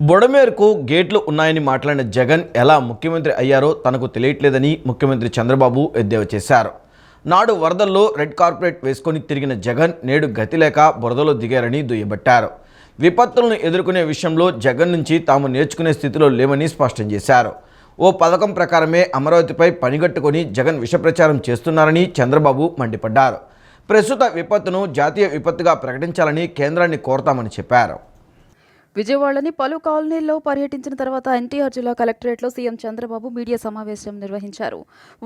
బుడమేరుకు గేట్లు ఉన్నాయని మాట్లాడిన జగన్ ఎలా ముఖ్యమంత్రి అయ్యారో తనకు తెలియట్లేదని ముఖ్యమంత్రి చంద్రబాబు ఎద్దేవా చేశారు. నాడు వరదల్లో రెడ్ కార్పెట్ వేసుకొని తిరిగిన జగన్ నేడు గతి లేక బురదలో దిగారని దుయ్యబట్టారు. విపత్తులను ఎదుర్కొనే విషయంలో జగన్ నుంచి తాము నేర్చుకునే స్థితిలో లేమని స్పష్టం చేశారు. ఓ పథకం ప్రకారమే అమరావతిపై పనిగట్టుకొని జగన్ విషప్రచారం చేస్తున్నారని చంద్రబాబు మండిపడ్డారు. ప్రస్తుత విపత్తును జాతీయ విపత్తుగా ప్రకటించాలని కేంద్రాన్ని కోరతామని చెప్పారు. విజయవాడలోని పలు కాలనీల్లో పర్యటించిన తర్వాత ఎన్టీఆర్ జిల్లా కలెక్టరేట్లో సీఎం చంద్రబాబు మీడియా సమావేశం నిర్వహించారు.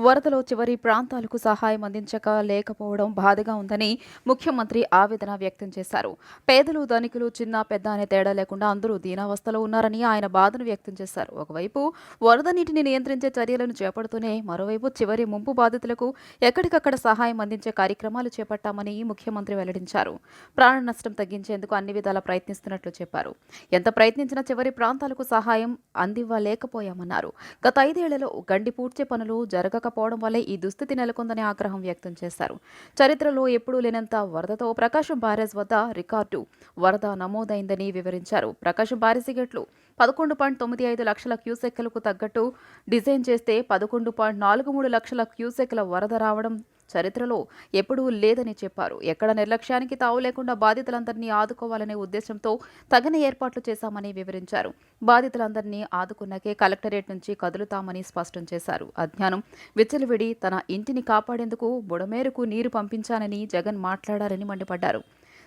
వరదలో చివరి ప్రాంతాలకు సహాయం అందించక లేకపోవడం బాధగా ఉందని ముఖ్యమంత్రి ఆవేదన వ్యక్తం చేశారు. పేదలు ధనికులు చిన్న పెద్ద అనే తేడా లేకుండా అందరూ దీనావస్థలో ఉన్నారని ఆయన బాధను వ్యక్తం చేశారు. ఒకవైపు వరద నీటిని నియంత్రించే చర్యలను చేపడుతూనే మరోవైపు చివరి ముంపు బాధితులకు ఎక్కడికక్కడ సహాయం అందించే కార్యక్రమాలు చేపట్టామని ముఖ్యమంత్రి వెల్లడించారు. ప్రాణ నష్టం తగ్గించేందుకు అన్ని విధాలా ప్రయత్నిస్తున్నట్లు చెప్పారు. ఎంత ప్రయత్నించినా చివరి ప్రాంతాలకు సహాయం అందివ్వలేకపోయామన్నారు. గత 5 ఏళ్లలో గండి పూడ్చే పనులు జరగకపోవడం వల్లే ఈ దుస్థితి నెలకొందని ఆగ్రహం వ్యక్తం చేశారు. చరిత్రలో ఎప్పుడూ లేనంత వరదతో ప్రకాశం బ్యారేజ్ వద్ద రికార్డు వరద నమోదైందని వివరించారు. ప్రకాశం బ్యారేజీ గేట్లు 11.95 లక్షల క్యూసెక్కులకు తగ్గట్టు డిజైన్ చేస్తే 11.43 లక్షల క్యూసెక్కుల వరద రావడం చరిత్రలో ఎప్పుడూ లేదని చెప్పారు. ఎక్కడ నిర్లక్ష్యానికి తావు లేకుండా బాధితులందరినీ ఆదుకోవాలనే ఉద్దేశంతో తగిన ఏర్పాట్లు చేశామని వివరించారు. బాధితులందరినీ ఆదుకున్నాకే కలెక్టరేట్ నుంచి కదులుతామని స్పష్టం చేశారు. అజ్ఞానం విచ్చలవిడి తన ఇంటిని కాపాడేందుకు బుడమేరుకు నీరు పంపించానని జగన్ మాట్లాడారని మండిపడ్డారు.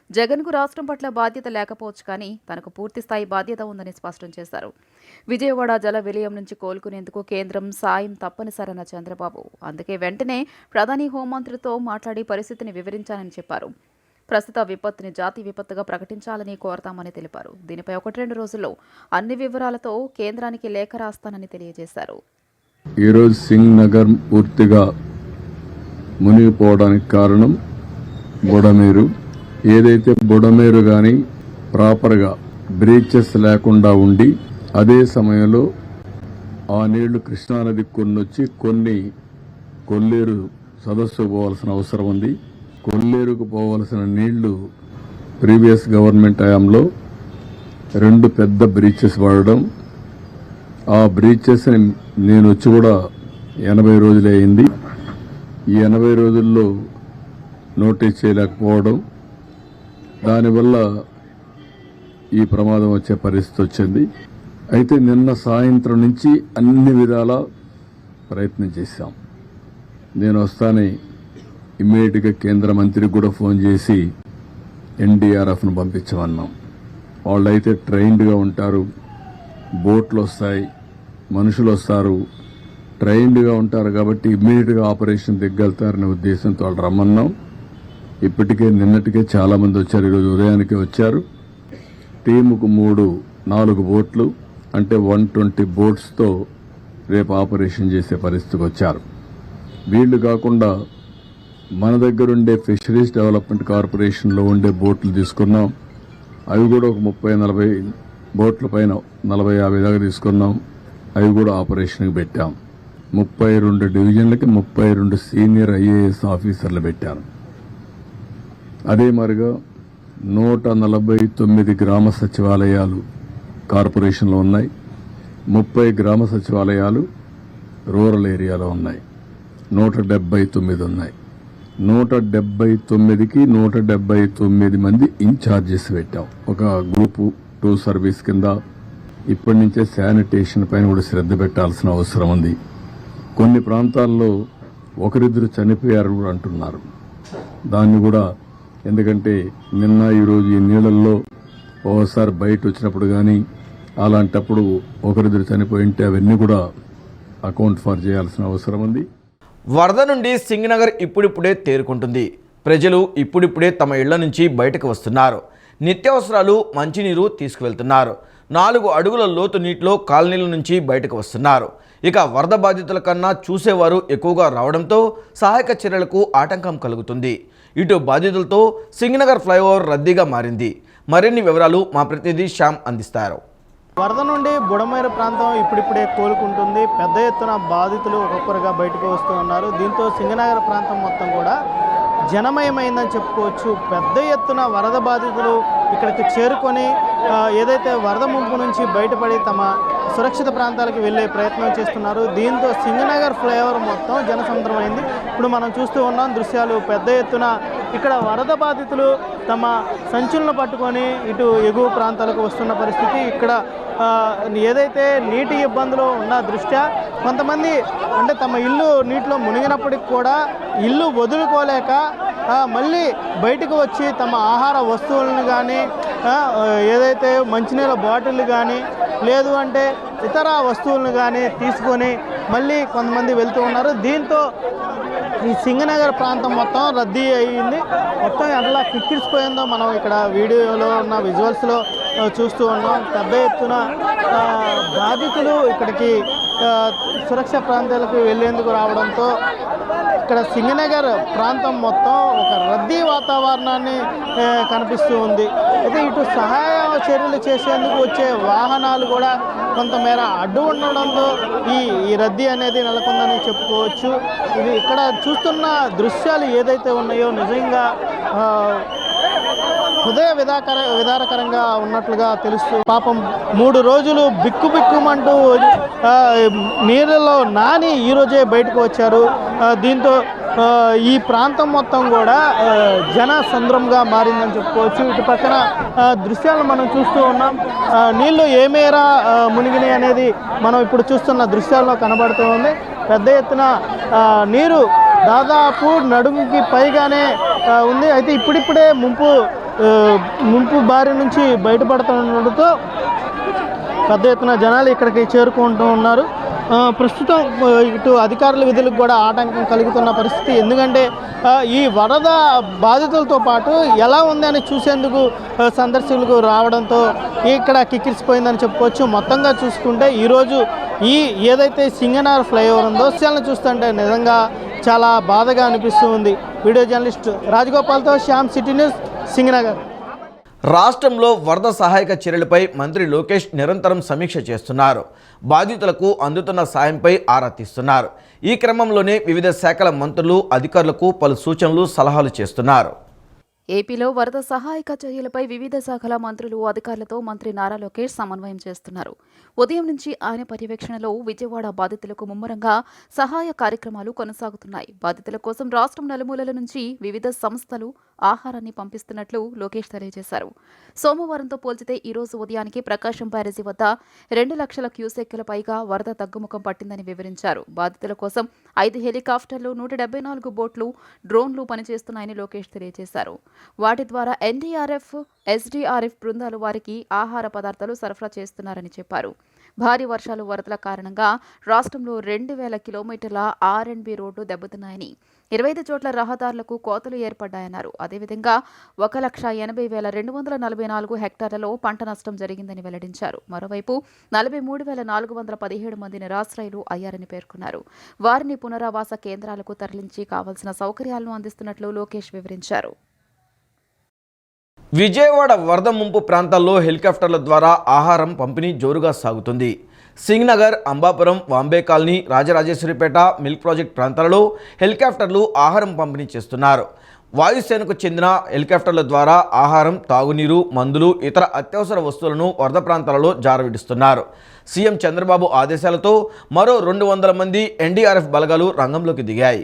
జగన్కు రాష్ట్రం పట్ల బాధ్యత లేకపోవచ్చు కానీ తనకు పూర్తిస్థాయి బాధ్యత ఉందని స్పష్టం చేశారు. విజయవాడ జల విలయం నుంచి కోలుకునేందుకు కేంద్రం సాయం తప్పనిసరన్న చంద్రబాబు అందుకే వెంటనే ప్రధాని హోంమంత్రితో మాట్లాడి పరిస్థితిని వివరించానని చెప్పారు. ప్రస్తుత విపత్తుని జాతీయ విపత్తుగా ప్రకటించాలని కోరతామని తెలిపారు. దీనిపై 1-2 రోజుల్లో అన్ని వివరాలతో కేంద్రానికి లేఖ రాస్తానని తెలియజేశారు. ఈరోజు సింగ్ నగర్ పూర్తిగా మునిగిపోవడానికి కారణం బుడమేరు. ఏదైతే బుడమేరు కానీ ప్రాపర్గా బ్రీచెస్ లేకుండా ఉండి అదే సమయంలో ఆ నీళ్లు కృష్ణానది కొన్నొచ్చి కొన్ని కొల్లేరు సదస్సు పోవాల్సిన అవసరం ఉంది. కొల్లేరుకు పోవాల్సిన నీళ్లు ప్రీవియస్ గవర్నమెంట్ హయాంలో 2 పెద్ద బ్రీచెస్ వాడడం, ఆ బ్రీచెస్ నేను వచ్చి కూడా 80 రోజులే అయింది. ఈ 80 రోజుల్లో నోటీస్ చేయలేకపోవడం, దానివల్ల ఈ ప్రమాదం వచ్చే పరిస్థితి వచ్చింది. అయితే నిన్న సాయంత్రం నుంచి అన్ని విధాల ప్రయత్నం చేశాం. నేను వస్తానే ఇమ్మీడియట్గా కేంద్ర మంత్రికి కూడా ఫోన్ చేసి ఎన్డీఆర్ఎఫ్ను పంపించమన్నాం. వాళ్ళైతే ట్రైన్డ్గా ఉంటారు, బోట్లు వస్తాయి, మనుషులు వస్తారు, ట్రైన్డ్గా ఉంటారు కాబట్టి ఇమ్మీడియట్గా ఆపరేషన్ దిగ్గలుతారనే ఉద్దేశంతో వాళ్ళు రమ్మన్నాం. ఇప్పటికే నిన్నటికే చాలా మంది వచ్చారు, ఈరోజు ఉదయానికే వచ్చారు. టీముకు 3-4 బోట్లు అంటే 120 బోట్స్తో రేపు ఆపరేషన్ చేసే పరిస్థితికి వచ్చారు. వీళ్లు కాకుండా మన దగ్గరుండే ఫిషరీస్ డెవలప్మెంట్ కార్పొరేషన్లో ఉండే బోట్లు తీసుకున్నాం. అవి కూడా ఒక 30-40 బోట్ల పైన 40-50 దాకా తీసుకున్నాం. అవి కూడా ఆపరేషన్కి పెట్టాం. 32 డివిజన్లకి 32 సీనియర్ ఐఏఎస్ ఆఫీసర్లు పెట్టారు. అదే మరిగా 149 గ్రామ సచివాలయాలు కార్పొరేషన్లో ఉన్నాయి. 30 గ్రామ సచివాలయాలు రూరల్ ఏరియాలో ఉన్నాయి. 179 ఉన్నాయి. 179కి 179 మంది ఇన్ఛార్జెస్ పెట్టాం. ఒక గ్రూపు 2 సర్వీస్ కింద ఇప్పటి నుంచే శానిటేషన్ పైన కూడా శ్రద్ధ పెట్టాల్సిన అవసరం ఉంది. కొన్ని ప్రాంతాల్లో ఒకరిద్దరు చనిపోయారు కూడా అంటున్నారు. దాన్ని కూడా, ఎందుకంటే నిన్న ఈరోజు ఈ నీళ్లలో ఓసారి బయట వచ్చినప్పుడు కానీ అలాంటప్పుడు ఒకరిద్దరు చనిపోయి ఉంటే అవన్నీ కూడా అకౌంట్ ఫర్ చేయాల్సిన అవసరం ఉంది. వరద నుండి సింగనగర్ ఇప్పుడిప్పుడే తేరుకుంటుంది. ప్రజలు ఇప్పుడిప్పుడే తమ ఇళ్ల నుంచి బయటకు వస్తున్నారు. నిత్యావసరాలు, మంచినీరు తీసుకువెళ్తున్నారు. 4 అడుగుల లోతు నీటిలో కాలనీల నుంచి బయటకు వస్తున్నారు. ఇక వరద బాధితుల కన్నా చూసేవారు ఎక్కువగా రావడంతో సహాయక చర్యలకు ఆటంకం కలుగుతుంది. ఇటు బాధితులతో సింగనగర్ ఫ్లైఓవర్ రద్దీగా మారింది. మరిన్ని వివరాలు మా ప్రతినిధి శ్యామ్ అందిస్తారు. వరద నుండి బుడమేరు ప్రాంతం ఇప్పుడిప్పుడే కోలుకుంటుంది. పెద్ద ఎత్తున బాధితులు ఒక్కొక్కరుగా బయటకు వస్తూ ఉన్నారు. దీంతో సింగనగర్ ప్రాంతం మొత్తం కూడా జనమయమైందని చెప్పుకోవచ్చు. పెద్ద ఎత్తున వరద బాధితులు ఇక్కడికి చేరుకొని ఏదైతే వరద ముంపు నుంచి బయటపడి తమ సురక్షిత ప్రాంతాలకు వెళ్ళే ప్రయత్నం చేస్తున్నారు. దీంతో సింగనగర్ ఫ్లైఓవర్ మొత్తం జనసముద్రమైంది. ఇప్పుడు మనం చూస్తూ ఉన్నాం దృశ్యాలు. పెద్ద ఎత్తున ఇక్కడ వరద బాధితులు తమ సంచులను పట్టుకొని ఇటు ఎగువ ప్రాంతాలకు వస్తున్న పరిస్థితి. ఇక్కడ ఏదైతే నీటి ఇబ్బందులు ఉన్న దృష్ట్యా కొంతమంది అంటే తమ ఇల్లు నీటిలో మునిగినప్పటికి కూడా ఇల్లు వదులుకోలేక మళ్ళీ బయటకు వచ్చి తమ ఆహార వస్తువులను కానీ ఏదైతే మంచినీళ్ళ బాటిళ్ళు కానీ లేదు అంటే ఇతర వస్తువులను కానీ తీసుకొని మళ్ళీ కొంతమంది వెళ్తూ ఉన్నారు. దీంతో ఈ సింగనగర్ ప్రాంతం మొత్తం రద్దీ అయ్యింది. మొత్తం ఎలా కిక్కిరిసిపోయిందో మనం ఇక్కడ వీడియోలో ఉన్న విజువల్స్లో చూస్తూ ఉన్నాం. పెద్ద ఎత్తున బాధితులు ఇక్కడికి సురక్ష ప్రాంతాలకు వెళ్ళేందుకు రావడంతో ఇక్కడ సింగనగర్ ప్రాంతం మొత్తం ఒక రద్దీ వాతావరణాన్ని కనిపిస్తూ ఉంది. అయితే ఇటు సహాయ చర్యలు చేసేందుకు వచ్చే వాహనాలు కూడా కొంతమేర అడ్డు ఉండడంతో ఈ రద్దీ అనేది నెలకొందని చెప్పుకోవచ్చు. ఇది ఇక్కడ చూస్తున్న దృశ్యాలు ఏదైతే ఉన్నాయో నిజంగా హృదయ విదారకరంగా ఉన్నట్లుగా తెలుస్తూ పాపం 3 రోజులు బిక్కుమంటూ నీళ్ళలో నాని ఈరోజే బయటకు వచ్చారు. దీంతో ఈ ప్రాంతం మొత్తం కూడా జన సంద్రంగా మారిందని చెప్పుకోవచ్చు. ఇటు పక్కన దృశ్యాలను మనం చూస్తూ ఉన్నాం. నీళ్లు ఏ మేర మునిగినాయి అనేది మనం ఇప్పుడు చూస్తున్న దృశ్యాల్లో కనబడుతూ ఉంది. పెద్ద ఎత్తున నీరు దాదాపు నడుముకి పైగానే ఉంది. అయితే ఇప్పుడిప్పుడే ముంపు బారి నుంచి బయటపడుతుండటంతో పెద్ద ఎత్తున జనాలు ఇక్కడికి చేరుకుంటూ ఉన్నారు. ప్రస్తుతం ఇటు అధికారుల విధులకు కూడా ఆటంకం కలుగుతున్న పరిస్థితి. ఎందుకంటే ఈ వరద బాధితులతో పాటు ఎలా ఉందని చూసేందుకు సందర్శకులకు రావడంతో ఇక్కడ కిక్కిరిసిపోయిందని చెప్పుకోవచ్చు. మొత్తంగా చూసుకుంటే ఈరోజు ఏదైతే సింగనగర్ ఫ్లైఓవర్ ఉందో దృశ్యాలను చూస్తుంటే నిజంగా చాలా బాధగా అనిపిస్తూ ఉంది. వీడియో జర్నలిస్ట్ రాజగోపాల్తో శ్యామ్, సిటీ న్యూస్, సింగనగర్. రాష్ట్రంలో వరద సహాయక చర్యలపై మంత్రి లోకేష్ నిరంతరం సమీక్ష చేస్తున్నారు. బాధితులకు అందుతున్న సాయంపై ఆరా తీస్తున్నారు. ఈ క్రమంలోనే వివిధ శాఖల మంత్రులు అధికారులకు పలు సూచనలు సలహాలు చేస్తున్నారు. ఏపీలో వరద సహాయక చర్యలపై వివిధ శాఖల మంత్రులు అధికారులతో మంత్రి నారా లోకేష్ సమన్వయం చేస్తున్నారు. ఉదయం నుంచి ఆయన పర్యవేక్షణలో విజయవాడ బాధితులకు ముమ్మరంగా సహాయ కార్యక్రమాలు కొనసాగుతున్నాయి. బాధితుల కోసం రాష్ట్రం నలుమూలల నుంచి వివిధ సంస్థలు ఆహారాన్ని పంపిస్తున్నట్లు లోకేష్ తెలియజేశారు. సోమవారంతో పోల్చితే ఈ రోజు ఉదయానికి ప్రకాశం బ్యారేజీ వద్ద 2 లక్షల క్యూసెక్కుల పైగా వరద తగ్గుముఖం పట్టిందని వివరించారు. బాధితుల కోసం 5 హెలికాప్టర్లు, 174 బోట్లు, డ్రోన్లు పనిచేస్తున్నాయని లోకేష్ తెలియజేశారు. వాటి ద్వారా ఎన్డీఆర్ఎఫ్, ఎస్డీఆర్ఎఫ్ బృందాలు వారికి ఆహార పదార్థాలు సరఫరా చేస్తున్నారని చెప్పారు. భారీ వర్షాలు, వరదల కారణంగా రాష్ట్రంలో 2000 కిలోమీటర్ల ఆర్ఎండ్బీ రోడ్డు దెబ్బతిన్నాయని, 25 చోట్ల రహదారులకు కోతలు ఏర్పడ్డాయన్నారు. అదేవిధంగా 1,80,244 హెక్టార్లలో పంట నష్టం జరిగిందని వెల్లడించారు. మరోవైపు 43,417 మంది నిరాశ్రయులు అయ్యారని పేర్కొన్నారు. వారిని పునరావాస కేంద్రాలకు తరలించి కావాల్సిన సౌకర్యాలను అందిస్తున్నట్లు లోకేష్ వివరించారు. విజయవాడ వరద ముంపు ప్రాంతాల్లో హెలికాప్టర్ల ద్వారా ఆహారం పంపిణీ జోరుగా సాగుతుంది. Singh Nagar, Ambapuram, Vambay colony, Rajarajeswaripeta, milk project ప్రాంతాలలో హెలికాప్టర్లు ఆహారం పంపిణీ చేస్తున్నారు. వాయుసేనకు చెందిన హెలికాప్టర్ల ద్వారా ఆహారం, తాగునీరు, మందులు, ఇతర అత్యవసర వస్తువులను వరద ప్రాంతాలలో జారవిడుస్తున్నారు. సీఎం చంద్రబాబు ఆదేశాలతో మరో 200 మంది ఎన్డీఆర్ఎఫ్ బలగాలు రంగంలోకి దిగాయి.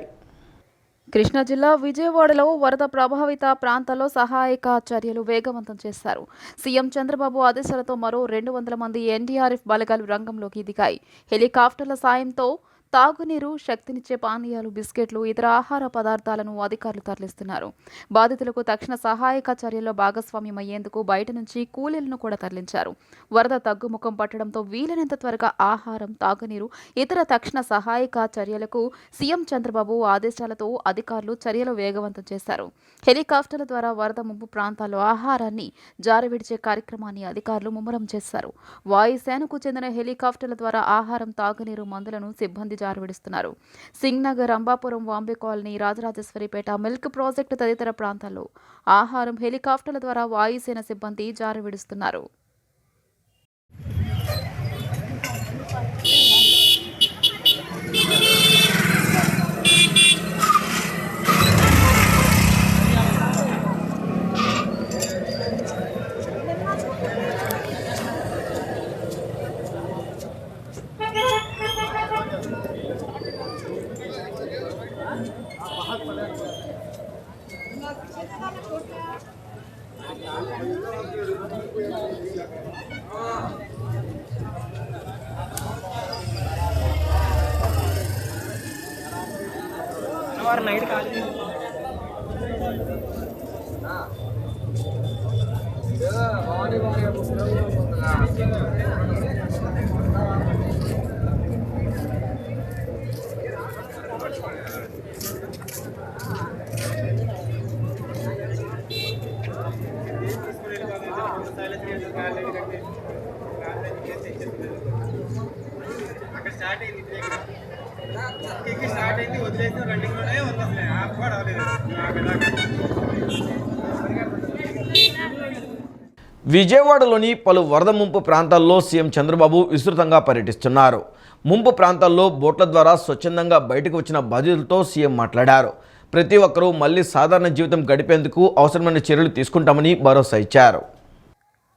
కృష్ణా జిల్లా విజయవాడలో వరద ప్రభావిత ప్రాంతాల్లో సహాయక చర్యలు వేగవంతం చేశారు. సీఎం చంద్రబాబు ఆదేశాలతో మరో 200 మంది ఎన్డీఆర్ఎఫ్ బలగాలు రంగంలోకి దిగాయి. హెలికాప్టర్ల సాయంతో తాగునీరు, శక్తినిచ్చే పానీయాలు, బిస్కెట్లు, ఇతర ఆహార పదార్థాలను అధికారులు తరలిస్తున్నారు. బాధితులకు తక్షణ సహాయక చర్యల్లో భాగస్వామ్యమయ్యేందుకు బయట నుంచి కూలీలను కూడా తరలించారు. వరద తగ్గుముఖం పట్టడంతో వీలైనంత త్వరగా ఆహారం, తాగునీరు, ఇతర తక్షణ సహాయక చర్యలకు సీఎం చంద్రబాబు ఆదేశాలతో అధికారులు చర్యలు వేగవంతం చేశారు. హెలికాప్టర్ల ద్వారా వరద ముంపు ప్రాంతాల్లో ఆహారాన్ని జారవిడిచే కార్యక్రమాన్ని అధికారులు ముమ్మరం చేశారు. వాయుసేనకు చెందిన హెలికాప్టర్ల ద్వారా ఆహారం, తాగునీరు, మందులను సిబ్బంది జారవిడుస్తున్నారు. Singhnagar, Ambapuram, Vambay colony, Rajarajeswaripeta, milk project తదితర ప్రాంతాల్లో ఆహారం హెలికాప్టర్ల ద్వారా వాయుసేన సిబ్బంది జారవిడుస్తున్నారు. విజయవాడలోని పలు వరద ముంపు ప్రాంతాల్లో సీఎం చంద్రబాబు విస్తృతంగా పర్యటిస్తున్నారు. ముంపు ప్రాంతాల్లో బోట్ల ద్వారా స్వచ్ఛందంగా బయటకు వచ్చిన బాధితులతో సీఎం మాట్లాడారు. ప్రతి ఒక్కరూ మళ్లీ సాధారణ జీవితం గడిపేందుకు అవసరమైన చర్యలు తీసుకుంటామని భరోసా ఇచ్చారు.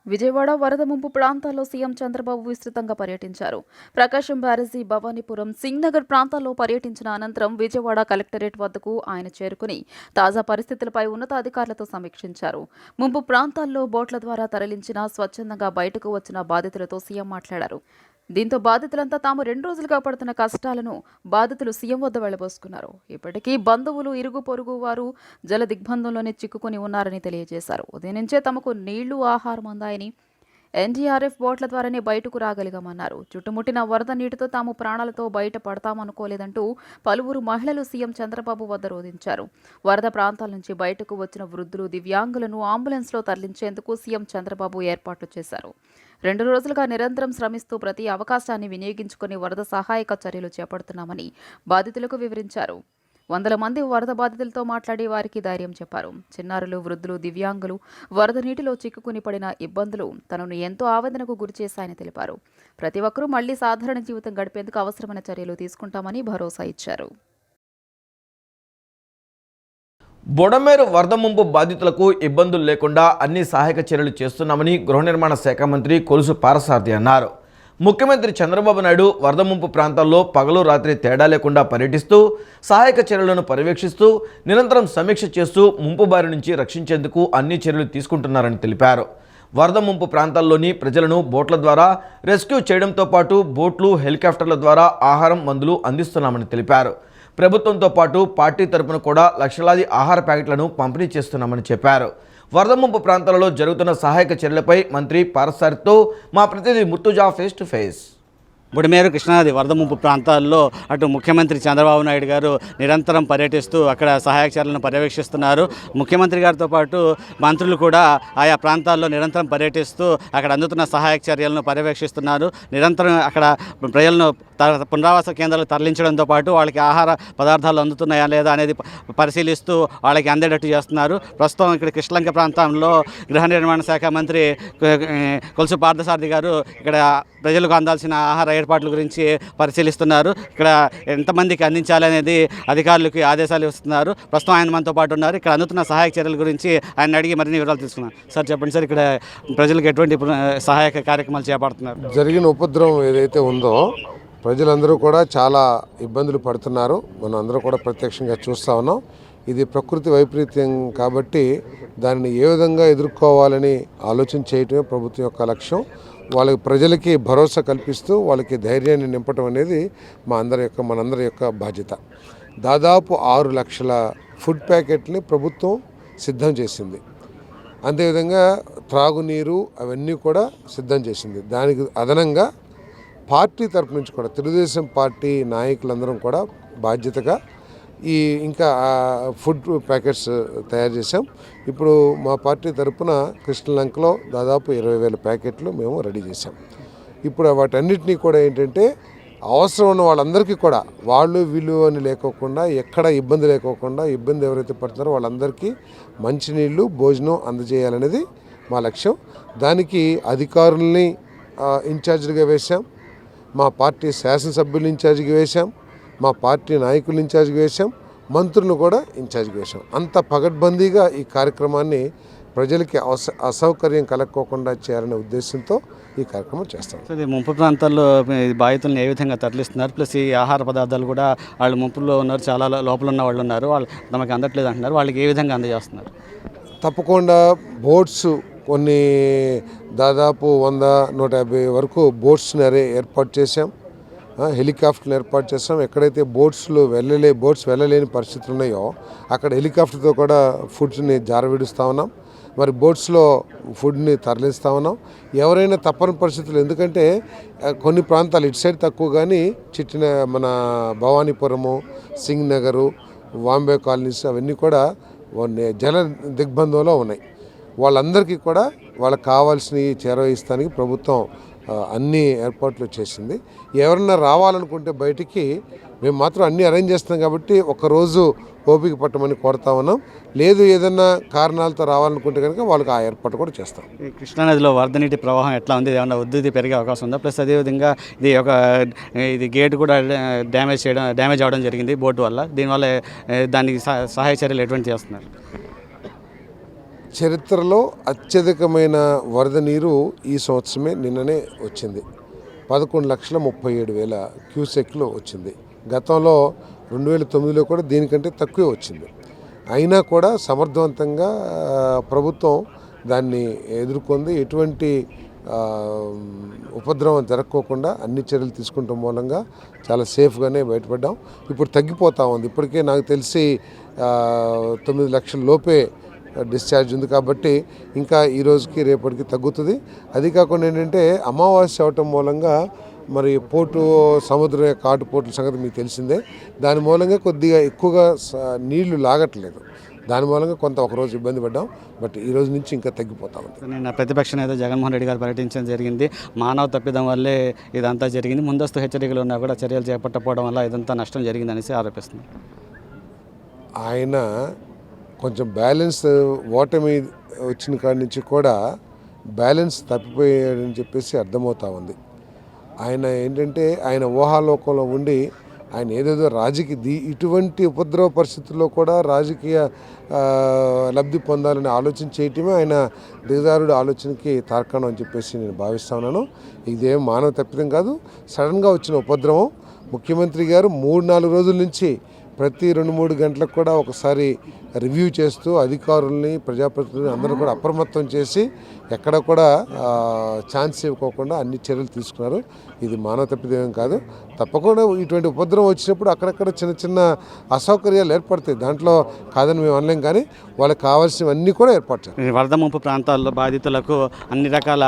విజయవాడ వరద ముంపు ప్రాంతాల్లో సీఎం చంద్రబాబు విస్తృతంగా పర్యటించారు. ప్రకాశం బ్యారేజీ, భవానీపురం, సింగ్నగర్ ప్రాంతాల్లో పర్యటించిన అనంతరం విజయవాడ కలెక్టరేట్ వద్దకు ఆయన చేరుకుని తాజా పరిస్థితులపై ఉన్నతాధికారులతో సమీక్షించారు. ముంపు ప్రాంతాల్లో బోట్ల ద్వారా తరలించిన స్వచ్ఛందంగా బయటకు వచ్చిన బాధితులతో సీఎం మాట్లాడారు. దీంతో బాధితులంతా తాము 2 రోజులుగా పడుతున్న కష్టాలను బాధితులు సీఎం వద్ద వెళ్లబోసుకున్నారు. ఇప్పటికీ బంధువులు, ఇరుగు పొరుగు వారు జల దిగ్బంధంలోనే చిక్కుకుని ఉన్నారని తెలియజేశారు. ఉదయం నుంచే తమకు నీళ్లు, ఆహారం అందాయని, ఎన్డీఆర్ఎఫ్ బోట్ల ద్వారానే బయటకు రాగలిగామన్నారు. చుట్టుముట్టిన వరద నీటితో తాము ప్రాణాలతో బయట పడతామనుకోలేదంటూ పలువురు మహిళలు సీఎం చంద్రబాబు వద్ద రోధించారు. వరద ప్రాంతాల నుంచి బయటకు వచ్చిన వృద్ధులు, దివ్యాంగులను అంబులెన్స్లో తరలించేందుకు సీఎం చంద్రబాబు ఏర్పాట్లు చేశారు. 2 రోజులుగా నిరంతరం శ్రమిస్తూ ప్రతి అవకాశాన్ని వినియోగించుకుని వరద సహాయక చర్యలు చేపడుతున్నామని బాధితులకు వివరించారు. వందల మంది వరద బాధితులతో మాట్లాడి వారికి ధైర్యం చెప్పారు. చిన్నారులు, వృద్ధులు, దివ్యాంగులు వరద నీటిలో చిక్కుకుని పడిన ఇబ్బందులు తనను ఎంతో ఆవేదనకు గురిచేశాయని తెలిపారు. ప్రతి ఒక్కరూ మళ్లీ సాధారణ జీవితం గడిపేందుకు అవసరమైన చర్యలు తీసుకుంటామని భరోసా ఇచ్చారు. బొడమేరు వరద ముంపు బాధితులకు ఇబ్బందులు లేకుండా అన్ని సహాయక చర్యలు చేస్తున్నామని గృహ నిర్మాణ శాఖ మంత్రి కొలుసు పార్థసారథి అన్నారు. ముఖ్యమంత్రి చంద్రబాబు నాయుడు వరద ముంపు ప్రాంతాల్లో పగలు రాత్రి తేడా లేకుండా పర్యటిస్తూ సహాయక చర్యలను పర్యవేక్షిస్తూ నిరంతరం సమీక్ష చేస్తూ ముంపు బారి నుంచి రక్షించేందుకు అన్ని చర్యలు తీసుకుంటున్నారని తెలిపారు. వరద ముంపు ప్రాంతాల్లోని ప్రజలను బోట్ల ద్వారా రెస్క్యూ చేయడంతో పాటు బోట్లు, హెలికాప్టర్ల ద్వారా ఆహారం, మందులు అందిస్తున్నామని తెలిపారు. ప్రభుత్వంతో పాటు పార్టీ తరపున కూడా లక్షలాది ఆహార ప్యాకెట్లను పంపిణీ చేస్తున్నామని చెప్పారు. వరద ముంపు ప్రాంతాలలో జరుగుతున్న సహాయక చర్యలపై మంత్రి పార్థసారథితో మా ప్రతినిధి Murtaza face to face. Budameru, కృష్ణానది వరద ముంపు ప్రాంతాల్లో అటు ముఖ్యమంత్రి చంద్రబాబు నాయుడు గారు నిరంతరం పర్యటిస్తూ అక్కడ సహాయక చర్యలను పర్యవేక్షిస్తున్నారు. ముఖ్యమంత్రి గారితో పాటు మంత్రులు కూడా ఆయా ప్రాంతాల్లో నిరంతరం పర్యటిస్తూ అక్కడ అందుతున్న సహాయక చర్యలను పర్యవేక్షిస్తున్నారు. నిరంతరం అక్కడ ప్రజలను పునరావాస కేంద్రాలకు తరలించడంతో పాటు వాళ్ళకి ఆహార పదార్థాలు అందుతున్నాయా లేదా అనేది పరిశీలిస్తూ వాళ్ళకి అందేటట్టు చేస్తున్నారు. ప్రస్తుతం ఇక్కడ కృష్ణలంక ప్రాంతంలో గృహ నిర్మాణ శాఖ మంత్రి కొలుసు పార్థసారథి గారు ఇక్కడ ప్రజలకు అందాల్సిన ఆహార ఏర్పాట్ల గురించి పరిశీలిస్తున్నారు. ఇక్కడ ఎంతమందికి అందించాలి అనేది అధికారులకు ఆదేశాలు ఇస్తున్నారు. ప్రస్తుతం ఆయన మనతో పాటు ఉన్నారు. ఇక్కడ అందుతున్న సహాయక చర్యల గురించి ఆయన అడిగి మరిన్ని వివరాలు తీసుకున్నారు. సార్ చెప్పండి సార్, ఇక్కడ ప్రజలకు ఎటువంటి సహాయక కార్యక్రమాలు చేపడుతున్నారు? జరిగిన ఉపద్రవం ఏదైతే ఉందో ప్రజలందరూ కూడా చాలా ఇబ్బందులు పడుతున్నారు. మనం అందరూ కూడా ప్రత్యక్షంగా చూస్తూ ఉన్నాం. ఇది ప్రకృతి వైపరీత్యం కాబట్టి దానిని ఏ విధంగా ఎదుర్కోవాలని ఆలోచన చేయటమే ప్రభుత్వం యొక్క లక్ష్యం. వాళ్ళకి ప్రజలకి భరోసా కల్పిస్తూ వాళ్ళకి ధైర్యాన్ని నింపటం అనేది మనందరి యొక్క బాధ్యత. దాదాపు 6 లక్షల ఫుడ్ ప్యాకెట్ని ప్రభుత్వం సిద్ధం చేసింది. అదేవిధంగా త్రాగునీరు అవన్నీ కూడా సిద్ధం చేసింది. దానికి అదనంగా పార్టీ తరపు నుంచి కూడా తెలుగుదేశం పార్టీ నాయకులందరం కూడా బాధ్యతగా ఇంకా ఫుడ్ ప్యాకెట్స్ తయారు చేసాం. ఇప్పుడు మా పార్టీ తరపున కృష్ణలంకలో దాదాపు 20,000 ప్యాకెట్లు మేము రెడీ చేసాం. ఇప్పుడు వాటన్నిటినీ కూడా ఏంటంటే అవసరం ఉన్న వాళ్ళందరికీ కూడా వాళ్ళు వీళ్ళు అని లేకోకుండా ఎక్కడ ఇబ్బంది లేకోకుండా ఇబ్బంది ఎవరైతే పడుతున్నారో వాళ్ళందరికీ మంచినీళ్ళు, భోజనం అందజేయాలనేది మా లక్ష్యం. దానికి అధికారుల్ని ఇన్ఛార్జీలుగా వేశాం, మా పార్టీ శాసనసభ్యులు ఇన్ఛార్జిగా వేశాం, మా పార్టీ నాయకులు ఇన్ఛార్జిగా వేశాం, మంత్రులను కూడా ఇన్ఛార్జిగా వేశాం. అంత పగడ్బందీగా ఈ కార్యక్రమాన్ని ప్రజలకి అసౌకర్యం కలక్కోకుండా చేయాలనే ఉద్దేశంతో ఈ కార్యక్రమం చేస్తాం. సో ముంపు ప్రాంతాల్లో బాధితులను ఏ విధంగా తరలిస్తున్నారు? ప్లస్ ఈ ఆహార పదార్థాలు కూడా వాళ్ళు ముంపులో ఉన్నారు, చాలా లోపల ఉన్న వాళ్ళు ఉన్నారు, వాళ్ళు తమకు అందట్లేదు అంటున్నారు. వాళ్ళకి ఏ విధంగా అందజేస్తున్నారు? తప్పకుండా బోట్స్ కొన్ని దాదాపు 100-150 వరకు బోట్స్ని ఏర్పాటు చేశాం. హెలికాప్టర్లు ఏర్పాటు చేస్తాం. ఎక్కడైతే బోట్స్ వెళ్ళలేని పరిస్థితులు ఉన్నాయో అక్కడ హెలికాప్టర్తో కూడా ఫుడ్స్ని జారవిడుస్తూ ఉన్నాం. మరి బోట్స్లో ఫుడ్ని తరలిస్తూ ఉన్నాం. ఎవరైనా తప్పని పరిస్థితులు, ఎందుకంటే కొన్ని ప్రాంతాలు ఇటు సైడ్ తక్కువ కానీ మన భవానీపురము, సింగ్ నగరు, వాంబే కాలనీస్ అవన్నీ కూడా జల దిగ్బంధంలో ఉన్నాయి. వాళ్ళందరికీ కూడా వాళ్ళకి కావాల్సినవి చేరవేయడానికి ప్రభుత్వం అన్ని ఏర్పాట్లు చేసింది. ఎవరన్నా రావాలనుకుంటే బయటికి మేము మాత్రం అన్నీ అరేంజ్ చేస్తాం కాబట్టి ఒకరోజు ఓపిక పట్టమని కోరుతా ఉన్నాం. లేదు ఏదన్నా కారణాలతో రావాలనుకుంటే కనుక వాళ్ళకి ఆ ఏర్పాటు కూడా చేస్తాం. ఈ కృష్ణానదిలో వరద నీటి ప్రవాహం ఎట్లా ఉంది? ఏమన్నా ఉధృతి పెరిగే అవకాశం ఉందా? ప్లస్ అదేవిధంగా ఇది గేట్ కూడా డ్యామేజ్ అవ్వడం జరిగింది బోటు వల్ల. దీనివల్ల దానికి సహాయ చర్యలు ఎటువంటి చేస్తున్నారు? చరిత్రలో అత్యధికమైన వరద నీరు ఈ సంవత్సరమే నిన్ననే వచ్చింది. 11,37,000 క్యూసెక్లు వచ్చింది. గతంలో 2009లో కూడా దీనికంటే తక్కువే వచ్చింది. అయినా కూడా సమర్థవంతంగా ప్రభుత్వం దాన్ని ఎదుర్కొంది. ఎటువంటి ఉపద్రవం జరగకోకుండా అన్ని చర్యలు తీసుకుంటాం మూలంగా చాలా సేఫ్గానే బయటపడ్డాం. ఇప్పుడు తగ్గిపోతా ఉంది. ఇప్పటికే నాకు తెలిసి 9 లక్షల లోపే డిశ్చార్జ్ ఉంది కాబట్టి ఇంకా ఈ రోజుకి రేపటికి తగ్గుతుంది. అది కాకుండా ఏంటంటే అమావాస్య అవటం మూలంగా మరి పోర్టు సముద్రం యొక్క ఆటుపోట్ల సంగతి మీకు తెలిసిందే. దాని మూలంగా కొద్దిగా ఎక్కువగా నీళ్లు లాగట్లేదు. దాని మూలంగా కొంత ఒకరోజు ఇబ్బంది పడ్డాం. బట్ ఈ రోజు నుంచి ఇంకా తగ్గిపోతా ఉంది. నిన్న ప్రతిపక్ష నేత జగన్మోహన్ రెడ్డి గారు పర్యటించడం జరిగింది. మానవ తప్పిదం వల్లే ఇదంతా జరిగింది, ముందస్తు హెచ్చరికలు ఉన్నా కూడా చర్యలు చేపట్టకపోవడం వల్ల ఇదంతా నష్టం జరిగిందనేసి ఆరోపిస్తుంది. ఆయన కొంచెం బ్యాలెన్స్ ఓటమి వచ్చిన కాడి నుంచి కూడా బ్యాలెన్స్ తప్పిపోయాడని చెప్పేసి అర్థమవుతా ఉంది. ఆయన ఏంటంటే ఆయన ఊహాలోకంలో ఉండి ఆయన ఏదేదో ఇటువంటి ఉపద్రవ పరిస్థితుల్లో కూడా రాజకీయ లబ్ధి పొందాలని ఆలోచన చేయటమే ఆయన దిగజారుడు ఆలోచనకి తార్కాణం అని చెప్పేసి నేను భావిస్తా ఉన్నాను. ఇదేం మానవ తప్పిదం కాదు, సడన్గా వచ్చిన ఉపద్రవం. ముఖ్యమంత్రి గారు 3-4 రోజుల నుంచి ప్రతి 2-3 గంటలకు కూడా ఒకసారి రివ్యూ చేస్తూ అధికారుల్ని, ప్రజాప్రతినిధులని అందరూ కూడా అప్రమత్తం చేసి ఎక్కడ కూడా ఛాన్స్ ఇవ్వకోకుండా అన్ని చర్యలు తీసుకున్నారు. ఇది మానవ తప్పిదం కాదు. తప్పకుండా ఇటువంటి ఉపద్రవం వచ్చినప్పుడు అక్కడక్కడ చిన్న చిన్న అసౌకర్యాలు ఏర్పడతాయి. దాంట్లో కాదని మేము అనలేం, కానీ వాళ్ళకి కావాల్సినవన్నీ కూడా ఏర్పాటు చేస్తాం. వరద ముంపు ప్రాంతాల్లో బాధితులకు అన్ని రకాల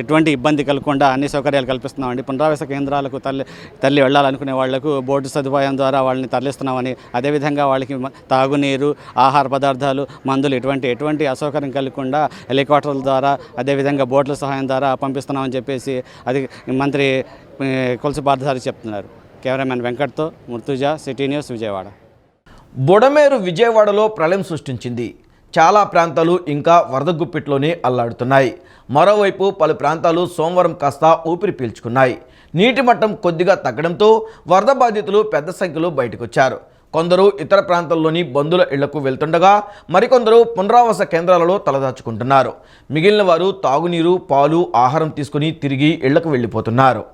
ఎటువంటి ఇబ్బంది కలగకుండా అన్ని సౌకర్యాలు కల్పిస్తున్నామండి. పునరావాస కేంద్రాలకు తల్లి వెళ్ళాలనుకునే వాళ్లకు బోర్డు సదుపాయం ద్వారా వాళ్ళని తరలిస్తున్నామని, అదేవిధంగా వాళ్ళకి తాగునీరు, ఆహార పదార్థాలు, మందులు ఎటువంటి అసౌకర్యం కలగకుండా హెలికాప్టర్ల ద్వారా, అదేవిధంగా బోట్ల సహాయం ద్వారా పంపిస్తున్నామని చెప్పేసి అది మంత్రి కొలుసు పార్థసారి చెప్తున్నారు. కెమెరామెన్ వెంకట్తో ముర్తుజా, సిటీ న్యూస్, విజయవాడ. బుడమేరు విజయవాడలో ప్రళయం సృష్టించింది. చాలా ప్రాంతాలు ఇంకా వరద గుప్పిట్లోనే అల్లాడుతున్నాయి. మరోవైపు పలు ప్రాంతాలు సోమవారం కాస్త ఊపిరి పీల్చుకున్నాయి. నీటి మట్టం కొద్దిగా తగ్గడంతో వరద బాధితులు పెద్ద సంఖ్యలో బయటకొచ్చారు. కొందరు ఇతర ప్రాంతాల్లోని బంధువుల ఇళ్లకు వెళ్తుండగా మరికొందరు పునరావాస కేంద్రాలలో తలదాచుకుంటున్నారు. మిగిలిన వారు తాగునీరు, పాలు, ఆహారం తీసుకుని తిరిగి ఇళ్లకు వెళ్ళిపోతున్నారు.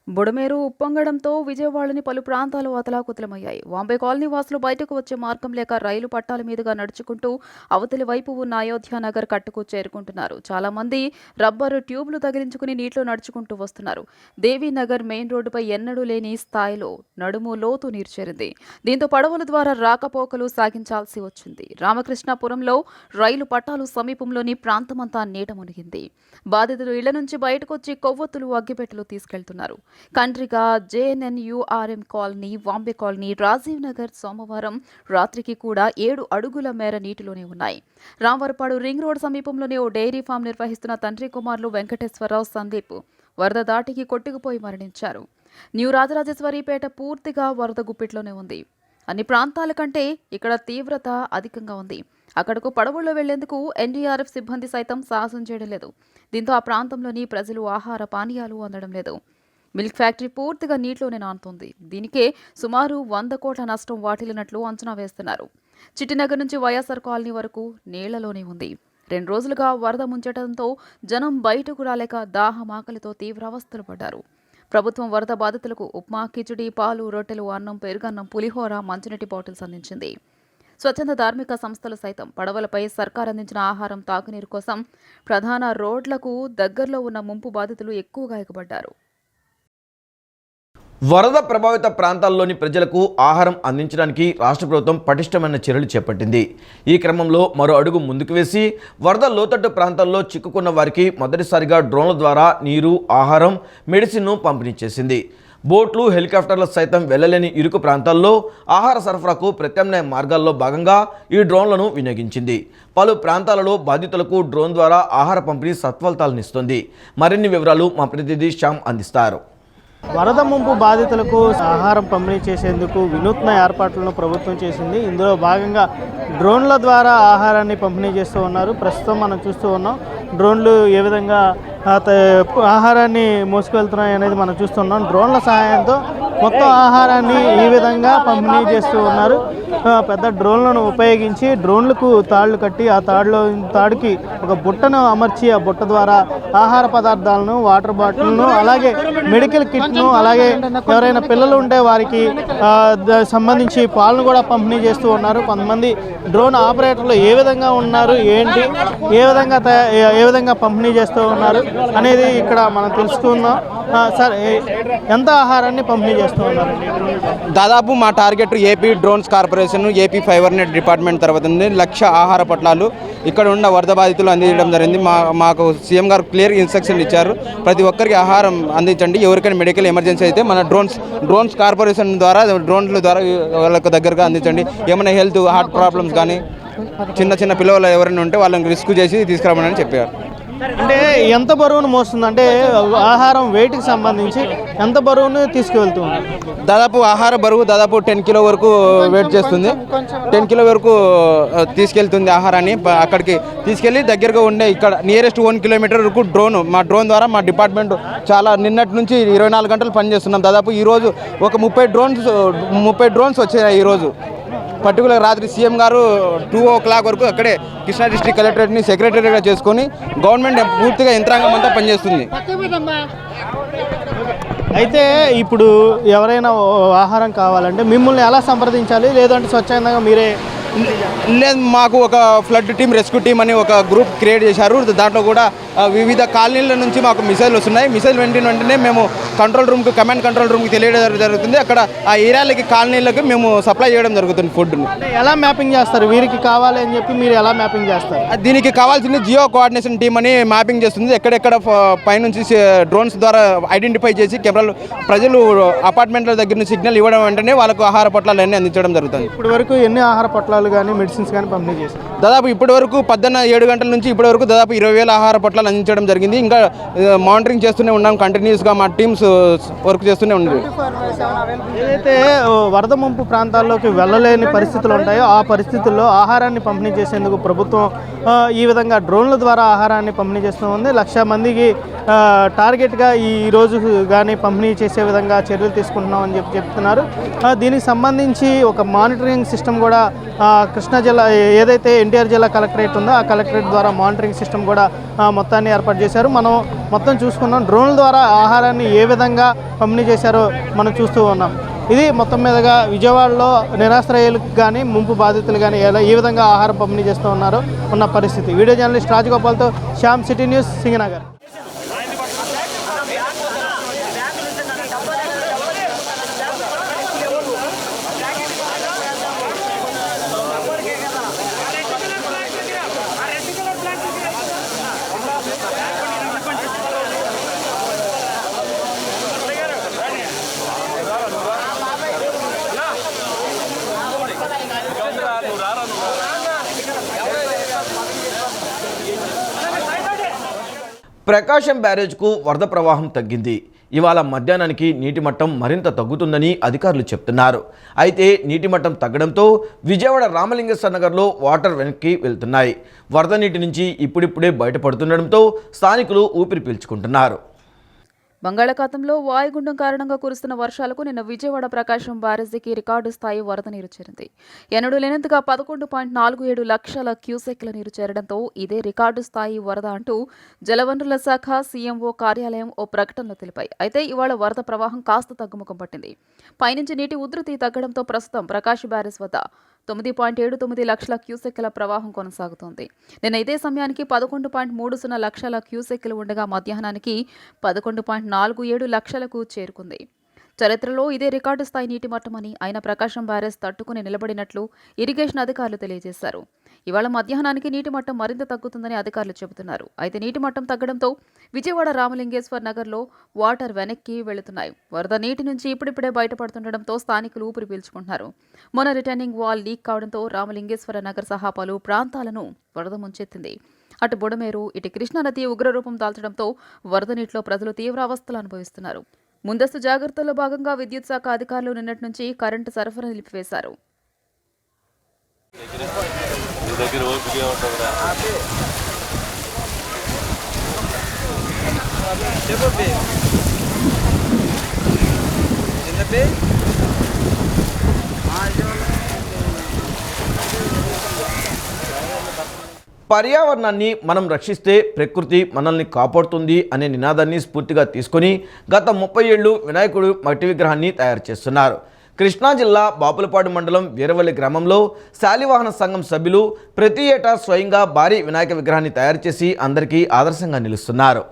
బుడమేరు ఉప్పొంగడంతో విజయవాడని పలు ప్రాంతాలు అతలాకుతలమయ్యాయి. వాంబే కాలనీ వాసులు బయటకు వచ్చే మార్గం లేక రైలు పట్టాల మీదుగా నడుచుకుంటూ అవతలి వైపు ఉన్న అయోధ్యానగర్ కట్టుకు చేరుకుంటున్నారు. చాలా మంది రబ్బరు ట్యూబ్లు తగిలించుకుని నీటిలో నడుచుకుంటూ వస్తున్నారు. దేవీనగర్ మెయిన్ రోడ్డుపై ఎన్నడూ లేని స్థాయిలో నడుము లోతు నీరు చేరింది. దీంతో పడవల ద్వారా రాకపోకలు సాగించాల్సి వచ్చింది. రామకృష్ణాపురంలో రైలు పట్టాలు సమీపంలోని ప్రాంతమంతా నీట మునిగింది. బాధితులు ఇళ్ల నుంచి బయటకొచ్చి కొవ్వొత్తులు, అగ్గిపెట్టెలు తీసుకెళ్తున్నారు. Kandriga, JNNURM colony, Vambay colony, Rajiv Nagar సోమవారం రాత్రికి కూడా 7 అడుగుల మేర నీటిలోనే ఉన్నాయి. రాంవరపాడు రింగ్ రోడ్ సమీపంలోనే ఓ డైరీ ఫామ్ నిర్వహిస్తున్న తండ్రి కుమారులు వెంకటేశ్వరరావు, సందీప్ వరద దాటికి కొట్టుకుపోయి మరణించారు. న్యూ రాజరాజేశ్వరిపేట పూర్తిగా వరద గుప్పిట్లోనే ఉంది. అన్ని ప్రాంతాల కంటే ఇక్కడ తీవ్రత అధికంగా ఉంది. అక్కడకు పడవల్లో వెళ్లేందుకు NDRF సిబ్బంది సైతం సాహసం చేయడం లేదు. దీంతో ఆ ప్రాంతంలోని ప్రజలు ఆహార పానీయాలు అందడం లేదు. మిల్క్ ఫ్యాక్టరీ పూర్తిగా నీటిలోనే నానుతోంది. దీనికే సుమారు 100 కోట్ల నష్టం వాటిల్లినట్లు అంచనా వేస్తున్నారు. చిట్టినగర్ నుంచి వైఎస్ఆర్ కాలనీ వరకు నీళ్లలోనే ఉంది. 2 రోజులుగా వరద ముంచడంతో జనం బయటకు రాలేక దాహం, ఆకలితో తీవ్ర అవస్థలు పడ్డారు. ప్రభుత్వం వరద బాధితులకు ఉప్మా, కిచిడి, పాలు, రొట్టెలు, అన్నం, పెరుగన్నం, పులిహోర, మంచినీటి బాటిల్స్ అందించింది. స్వచ్ఛంద ధార్మిక సంస్థలు సైతం పడవలపై సర్కార్ అందించిన ఆహారం, తాగునీరు కోసం ప్రధాన రోడ్లకు దగ్గరలో ఉన్న ముంపు బాధితులు ఎక్కువగా ఎగబడ్డారు. వరద ప్రభావిత ప్రాంతాల్లోని ప్రజలకు ఆహారం అందించడానికి రాష్ట్ర ప్రభుత్వం పటిష్టమైన చర్యలు చేపట్టింది. ఈ క్రమంలో మరో అడుగు ముందుకు వేసి వరద లోతట్టు ప్రాంతాల్లో చిక్కుకున్న వారికి మొదటిసారిగా డ్రోన్ల ద్వారా నీరు, ఆహారం, మెడిసిన్ను పంపిణీ చేసింది. బోట్లు, హెలికాప్టర్లు సైతం వెళ్లలేని ఇరుకు ప్రాంతాల్లో ఆహార సరఫరాకు ప్రత్యామ్నాయ మార్గాల్లో భాగంగా ఈ డ్రోన్లను వినియోగించింది. పలు ప్రాంతాలలో బాధితులకు డ్రోన్ ద్వారా ఆహార పంపిణీ సత్ఫలితాలనిస్తుంది. మరిన్ని వివరాలు మా ప్రతినిధి శ్యామ్ అందిస్తారు. వరద ముంపు బాధితులకు ఆహారం పంపిణీ చేసేందుకు వినూత్న ఏర్పాట్లను ప్రభుత్వం చేసింది. ఇందులో భాగంగా డ్రోన్ల ద్వారా ఆహారాన్ని పంపిణీ చేస్తూ ఉన్నారు. ప్రస్తుతం మనం చూస్తూ ఉన్నాం డ్రోన్లు ఏ విధంగా ఆహారాన్ని మోసుకెళ్తున్నాయి అనేది మనం చూస్తున్నాం. డ్రోన్ల సహాయంతో మొత్తం ఆహారాన్ని ఈ విధంగా పంపిణీ చేస్తూ ఉన్నారు. పెద్ద డ్రోన్లను ఉపయోగించి డ్రోన్లకు తాళ్లు కట్టి ఆ తాడుకి ఒక బుట్టను అమర్చి ఆ బుట్ట ద్వారా ఆహార పదార్థాలను, వాటర్ బాటిల్ను, అలాగే మెడికల్ కిట్ను, అలాగే ఎవరైనా పిల్లలు ఉంటే వారికి సంబంధించి పాలను కూడా పంపిణీ చేస్తూ ఉన్నారు. కొంతమంది డ్రోన్ ఆపరేటర్లు ఏ విధంగా ఉన్నారు, ఏంటి, ఏ విధంగా పంపిణీ చేస్తూ ఉన్నారు అనేది ఇక్కడ మనం తెలుసుకుందాం. సార్, ఎంత ఆహారాన్ని పంపిణీ చేస్తూ ఉన్నారు? దాదాపు మా target AP drones corporation, AP fibre net department తర్వాత 1,00,000 ఆహార పొట్లాలు ఇక్కడ ఉన్న వరద బాధితులు అందించడం జరిగింది. మాకు సీఎం గారు క్లియర్ ఇన్స్ట్రక్షన్ ఇచ్చారు. ప్రతి ఒక్కరికి ఆహారం అందించండి. ఎవరికైనా మెడికల్ ఎమర్జెన్సీ అయితే మన డ్రోన్స్ కార్పొరేషన్ ద్వారా, డ్రోన్ల ద్వారా వాళ్ళకు దగ్గరగా అందించండి. ఏమైనా హెల్త్, హార్ట్ ప్రాబ్లమ్స్ కానీ చిన్న పిల్లలు ఎవరైనా ఉంటే వాళ్ళని రిస్క్ చేసి తీసుకురామని చెప్పారు. అంటే ఎంత బరువును మోస్తుంది? అంటే ఆహారం వెయిట్కి సంబంధించి ఎంత బరువును తీసుకువెళ్తుంది? దాదాపు ఆహార బరువు దాదాపు 10 కిలో వరకు వెయిట్ చేస్తుంది. 10 కిలో వరకు తీసుకెళ్తుంది ఆహారాన్ని. అక్కడికి తీసుకెళ్ళి దగ్గరగా ఉండే ఇక్కడ నియరెస్ట్ 1 కిలోమీటర్ వరకు మా డ్రోన్ ద్వారా మా డిపార్ట్మెంట్ చాలా నిన్నటి నుంచి 24 గంటలు పనిచేస్తున్నాం. దాదాపు ఈరోజు ఒక 30 డ్రోన్స్ వచ్చాయి. ఈరోజు పర్టికులర్ రాత్రి సీఎం గారు 2 o'clock వరకు అక్కడే కృష్ణా డిస్ట్రిక్ట్ కలెక్టరేట్ని సెక్రటరీగా చేసుకొని గవర్నమెంట్ పూర్తిగా యంత్రాంగం అంతా పనిచేస్తుంది. అయితే ఇప్పుడు ఎవరైనా ఆహారం కావాలంటే మిమ్మల్ని ఎలా సంప్రదించాలి? లేదంటే స్వచ్ఛందంగా మీరే? లేదు, మాకు ఒక ఫ్లడ్ టీమ్, రెస్క్యూ టీమ్ అని ఒక గ్రూప్ క్రియేట్ చేశారు. దాంట్లో కూడా వివిధ కాలనీల నుంచి మాకు మిసైల్ వస్తున్నాయి. మిసైల్ వెంటనే మేము కమాండ్ కంట్రోల్ రూమ్కి తెలియడం జరుగుతుంది. అక్కడ ఆ ఏరియాలకి, కాలనీలకి మేము సప్లై చేయడం జరుగుతుంది ఫుడ్ని. ఎలా మ్యాపింగ్ చేస్తారు? వీరికి కావాలి అని చెప్పి మీరు ఎలా మ్యాపింగ్ చేస్తారు? దీనికి కావాల్సింది జియో కోఆర్డినేషన్ టీమ్ అని మ్యాపింగ్ చేస్తుంది. ఎక్కడెక్కడ పైనుంచి డ్రోన్స్ ద్వారా ఐడెంటిఫై చేసి కెమెరాలు ప్రజలు అపార్ట్మెంట్ల దగ్గర నుంచి సిగ్నల్ ఇవ్వడం వెంటనే వాళ్ళకు ఆహార పొట్లాలు అన్నీ అందించడం జరుగుతుంది. ఇప్పటి వరకు ఎన్ని ఆహార పొట్లాలు కానీ మెడిసిన్స్ కానీ పంపిణీ చేస్తారు? దాదాపు ఇప్పటి వరకు 7 గంటల నుంచి ఇప్పటి వరకు దాదాపు 20,000 ఆహార పొట్లాలు అందించడం జరిగింది. ఇంకా మానిటరింగ్ చేస్తూనే ఉన్నాం. కంటిన్యూస్గా మా టీమ్స్ వర్క్ చేస్తూనే ఉంది. ఏదైతే వరద ముంపు ప్రాంతాల్లోకి వెళ్ళలేని పరిస్థితులు ఉంటాయో ఆ పరిస్థితుల్లో ఆహారాన్ని పంపిణీ చేసేందుకు ప్రభుత్వం ఈ విధంగా డ్రోన్ల ద్వారా ఆహారాన్ని పంపిణీ చేస్తూ ఉంది. 1,00,000 మందికి టార్గెట్గా ఈ రోజు కానీ పంపిణీ చేసే విధంగా చర్యలు తీసుకుంటున్నామని చెప్తున్నారు. దీనికి సంబంధించి ఒక మానిటరింగ్ సిస్టమ్ కూడా కృష్ణా జిల్లా ఏదైతే ఎన్టీఆర్ జిల్లా కలెక్టరేట్ ఉందో ఆ కలెక్టరేట్ ద్వారా మానిటరింగ్ సిస్టమ్ కూడా మొత్తాన్ని ఏర్పాటు చేశారు. మనం మొత్తం చూసుకున్నాం. డ్రోన్ల ద్వారా ఆహారాన్ని ఏ విధంగా పంపిణీ చేశారో మనం చూస్తూ ఉన్నాం. ఇది మొత్తం మీదుగా విజయవాడలో నిరాశ్రయాలకు కానీ, ముంపు బాధితులు కానీ ఏ విధంగా ఆహారం పంపిణీ చేస్తూ ఉన్నారో ఉన్న పరిస్థితి. వీడియో జర్నలిస్ట్ రాజగోపాల్తో శ్యామ్, సిటీ న్యూస్, సింగనగర్. ప్రకాశం బ్యారేజ్కు వరద ప్రవాహం తగ్గింది. ఇవాళ మధ్యాహ్నానికి నీటి మట్టం మరింత తగ్గుతుందని అధికారులు చెప్తున్నారు. అయితే నీటి మట్టం తగ్గడంతో విజయవాడ రామలింగేశ్వర నగర్లో వాటర్ వెనక్కి వెళ్తున్నాయి. వరద నీటి నుంచి ఇప్పుడిప్పుడే బయటపడుతుండడంతో స్థానికులు ఊపిరి పీల్చుకుంటున్నారు. బంగాళాఖాతంలో వాయుగుండం కారణంగా కురుస్తున్న వర్షాలకు నిన్న విజయవాడ ప్రకాశం బ్యారేజీకి రికార్డు స్థాయి వరద నీరు చేరింది. ఎన్నడూ లేనంతగా 11.47 లక్షల క్యూసెక్ల నీరు చేరడంతో ఇదే రికార్డు స్థాయి వరద అంటూ జలవనరుల శాఖ, సీఎంఓ కార్యాలయం ఓ ప్రకటనలో తెలిపాయి. అయితే ఇవాళ వరద ప్రవాహం కాస్త తగ్గుముఖం పట్టింది. పైనుంచి నీటి ఉధృతి తగ్గడంతో ప్రస్తుతం ప్రకాశం బ్యారేజ్ వద్ద 9.79 లక్షల క్యూసెక్ల ప్రవాహం కొనసాగుతోంది. నిన్న ఇదే సమయానికి 11.30 లక్షల క్యూసెక్లు ఉండగా మధ్యాహ్నానికి 11.47 లక్షలకు చేరుకుంది. చరిత్రలో ఇదే రికార్డు స్థాయి నీటి మట్టమని ఆయన ప్రకాశం బ్యారేజ్ తట్టుకుని నిలబడినట్లు ఇరిగేషన్ అధికారులు తెలియజేశారు. ఇవాళ మధ్యాహ్నానికి నీటి మట్టం మరింత తగ్గుతుందని అధికారులు చెబుతున్నారు. అయితే నీటి మట్టం తగ్గడంతో విజయవాడ రామలింగేశ్వర్ నగర్లో వాటర్ వెనక్కి వెళుతున్నాయి. వరద నీటి నుంచి ఇప్పుడిప్పుడే బయటపడుతుండటంతో స్థానికులు ఊపిరి పీల్చుకుంటున్నారు. మొన్న రిటర్నింగ్ వాల్ లీక్ కావడంతో రామలింగేశ్వర నగర్ సహా పలు ప్రాంతాలను వరద ముంచెత్తింది. అటు బుడమేరు, ఇటు కృష్ణానది ఉగ్రరూపం దాల్చడంతో వరద నీటిలో ప్రజలు తీవ్ర అవస్థలు అనుభవిస్తున్నారు. ముందస్తు జాగ్రత్తల్లో భాగంగా విద్యుత్ శాఖ అధికారులు నిన్నటి నుంచి కరెంటు సరఫరా నిలిపివేశారు. పర్యావరణాన్ని మనం రక్షిస్తే ప్రకృతి మనల్ని కాపాడుతుంది అనే నినాదాన్ని స్ఫూర్తిగా తీసుకొని గత 30 ఏళ్లు వినాయకుడు మట్టి విగ్రహాన్ని తయారు చేస్తున్నారు. కృష్ణా జిల్లా బాపులపాడు మండలం వీరవల్లి గ్రామంలో శాలివాహన సంఘం సభ్యులు ప్రతి ఏటా స్వయంగా భారీ వినాయక విగ్రహాన్ని తయారు చేసి అందరికీ ఆదర్శంగా నిలుస్తున్నారు.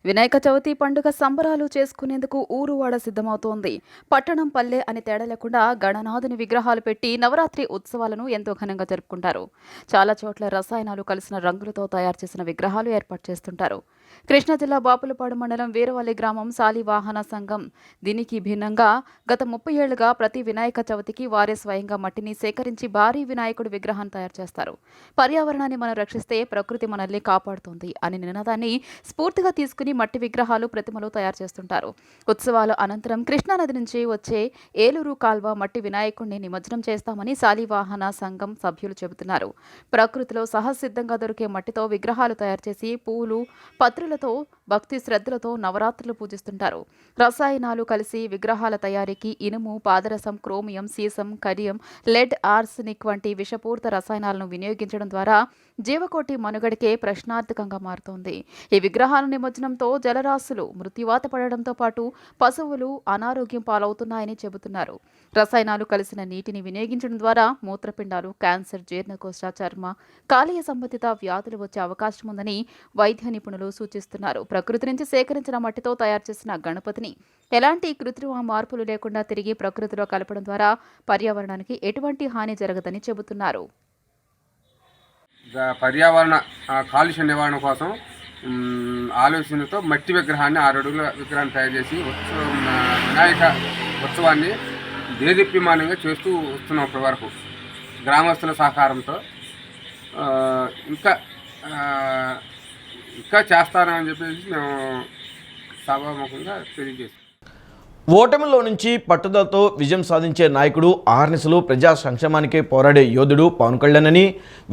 వినాయక చవితి పండుగ సంబరాలు చేసుకునేందుకు ఊరువాడ సిద్ధమవుతోంది. పట్టణం పల్లె అని తేడా లేకుండా గణనాథుని విగ్రహాలు పెట్టి నవరాత్రి ఉత్సవాలను ఎంతో ఘనంగా జరుపుకుంటారు. చాలా చోట్ల రసాయనాలు కలిసిన రంగులతో తయారు చేసిన విగ్రహాలు ఏర్పాటు చేస్తుంటారు. కృష్ణా జిల్లా బాపులపాడు మండలం వీరవల్లి గ్రామం శాలివాహన సంఘం దీనికి భిన్నంగా గత 30 ఏళ్లుగా ప్రతి వినాయక చవితికి వారే స్వయంగా మట్టిని సేకరించి భారీ వినాయకుడి విగ్రహాన్ని తయారు చేస్తారు. పర్యావరణాన్ని మనం రక్షిస్తే ప్రకృతి మనల్ని కాపాడుతుంది అనే నినాదాన్ని స్ఫూర్తిగా తీసుకుని మట్టి విగ్రహాలు ప్రతిమలు తయారు చేస్తుంటారు. ఉత్సవాల అనంతరం కృష్ణానది నుంచి వచ్చే ఏలూరు కాల్వ మట్టి వినాయకుడిని నిమజ్జనం చేస్తామని శాలివాహన సంఘం సభ్యులు చెబుతున్నారు. ప్రకృతిలో సహసిద్ధంగా దొరికే మట్టితో విగ్రహాలు తయారు చేసి పూలు పత్రులతో భక్తి శ్రద్ధలతో నవరాత్రులు పూజిస్తుంటారు. రసాయనాలు కలిసి విగ్రహాల తయారీకి ఇనుము, పాదరసం, క్రోమియం, సీసం, కడియం, లెడ్, ఆర్సెనిక్ వంటి విషపూరిత రసాయనాలను వినియోగించడం ద్వారా జీవకోటి మనుగడకే ప్రశ్నార్థకంగా మారుతోంది. ఈ విగ్రహాల నిమజ్జనంతో జలరాశులు మృత్యువాత పడడంతో పాటు పశువులు అనారోగ్యం పాలవుతున్నాయని చెబుతున్నారు. రసాయనాలు కలిసిన నీటిని వినియోగించడం ద్వారా మూత్రపిండాలు, క్యాన్సర్, జీర్ణకోశ, చర్మ, కాలేయ సంబంధిత వ్యాధులు వచ్చే అవకాశం ఉందని వైద్య నిపుణులు సూచిస్తున్నారు. ప్రకృతి నుంచి సేకరించిన మట్టితో తయారు చేసిన గణపతిని ఎలాంటి కృత్రిమ మార్పులు లేకుండా తిరిగి ప్రకృతిలో కలపడం ద్వారా పర్యావరణానికి ఎటువంటి హాని జరగదని చెబుతున్నారు. పర్యావరణ కాలుష్య నివారణ కోసం ఆలోచనతో మట్టి విగ్రహాన్ని 6 అడుగుల విగ్రహాన్ని తయారు చేసి వినాయక ఉత్సవాన్ని దేదీప్యమానంగా చేస్తూ వస్తున్నాం. ఇప్పటి వరకు గ్రామస్తుల సహకారంతో ఇంకా చేస్తారని చెప్పేసి మేము సభాముఖంగా తెలియజేస్తాం. ఓటమిలో నుంచి పట్టుదలతో విజయం సాధించే నాయకుడు, ఆహర్నిశలు ప్రజా సంక్షేమానికే పోరాడే యోధుడు పవన్ కళ్యాణ్ అని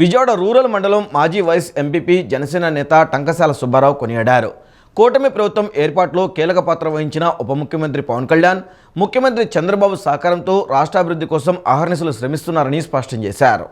విజయవాడ రూరల్ మండలం మాజీ వైస్ ఎంపీపీ జనసేన నేత టంకసాల సుబ్బారావు కొనియాడారు. కూటమి ప్రభుత్వం ఏర్పాటులో కీలక పాత్ర వహించిన ఉప ముఖ్యమంత్రి పవన్ కళ్యాణ్, ముఖ్యమంత్రి చంద్రబాబు సహకారంతో రాష్ట్రాభివృద్ధి కోసం ఆహర్నిశలు శ్రమిస్తున్నారని స్పష్టం చేశారు.